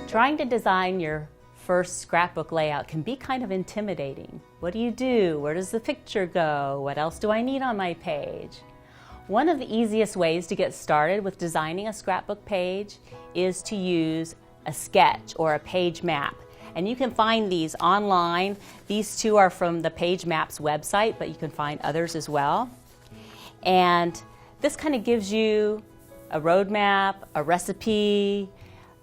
Trying to design your first scrapbook layout can be kind of intimidating. What do you do? Where does the picture go? What else do I need on my page? One of the easiest ways to get started with designing a scrapbook page is to use a sketch or a page map. And you can find these online. These two are from the Page Maps website, but you can find others as well. And this kind of gives you a roadmap, a recipe,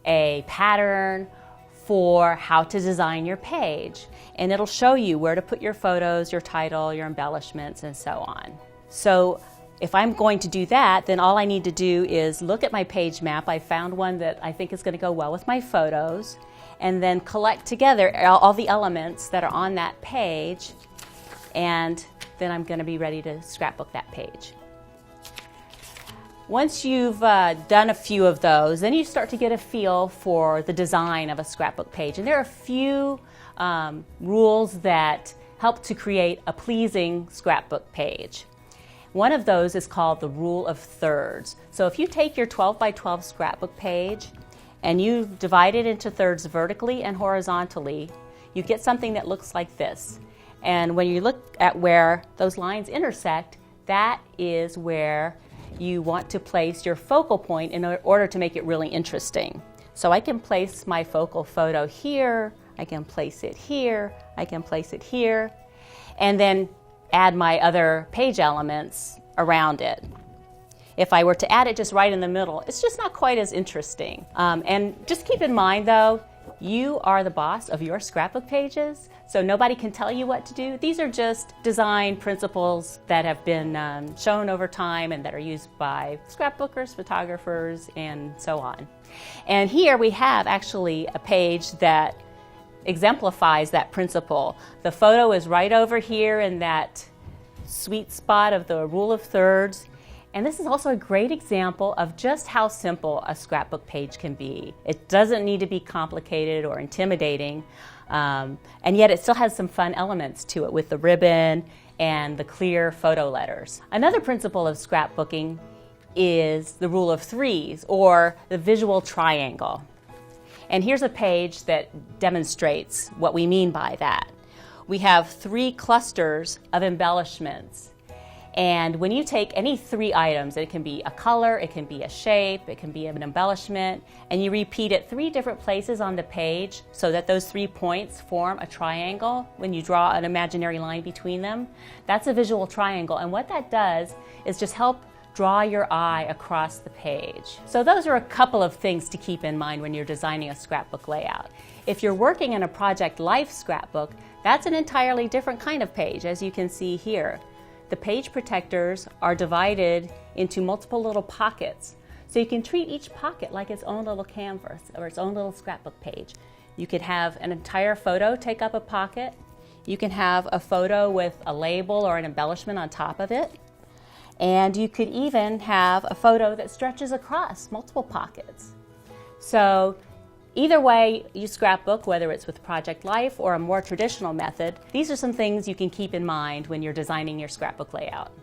a pattern for how to design your page. And it'll show you where to put your photos, your title, your embellishments, and so on. So if I'm going to do that, then all I need to do is look at my page map. I found one that I think is going to go well with my photos, and then collect together all the elements that are on that page, and then I'm going to be ready to scrapbook that page. Once you've done a few of those, then you start to get a feel for the design of a scrapbook page. And there are a few rules that help to create a pleasing scrapbook page. One of those is called the rule of thirds. So if you take your 12 by 12 scrapbook page and you divide it into thirds vertically and horizontally, you get something that looks like this. And when you look at where those lines intersect, that is where you want to place your focal point in order to make it really interesting. So I can place my focal photo here, I can place it here, I can place it here, and then add my other page elements around it. If I were to add it just right in the middle, it's just not quite as interesting. And just keep in mind though, you are the boss of your scrapbook pages, so nobody can tell you what to do. These are just design principles that have been shown over time and that are used by scrapbookers, photographers, and so on. And here we have actually a page that exemplifies that principle. The photo is right over here in that sweet spot of the rule of thirds. And this is also a great example of just how simple a scrapbook page can be. It doesn't need to be complicated or intimidating, and yet it still has some fun elements to it with the ribbon and the clear photo letters. Another principle of scrapbooking is the rule of threes, or the visual triangle. And here's a page that demonstrates what we mean by that. We have 3 clusters of embellishments. And when you take any 3 items, it can be a color, it can be a shape, it can be an embellishment, and you repeat it 3 different places on the page so that those 3 points form a triangle when you draw an imaginary line between them, that's a visual triangle. And what that does is just help draw your eye across the page. So those are a couple of things to keep in mind when you're designing a scrapbook layout. If you're working in a Project Life scrapbook, that's an entirely different kind of page, as you can see here. The page protectors are divided into multiple little pockets. So you can treat each pocket like its own little canvas or its own little scrapbook page. You could have an entire photo take up a pocket. You can have a photo with a label or an embellishment on top of it. And you could even have a photo that stretches across multiple pockets. So either way you scrapbook, whether it's with Project Life or a more traditional method, these are some things you can keep in mind when you're designing your scrapbook layout.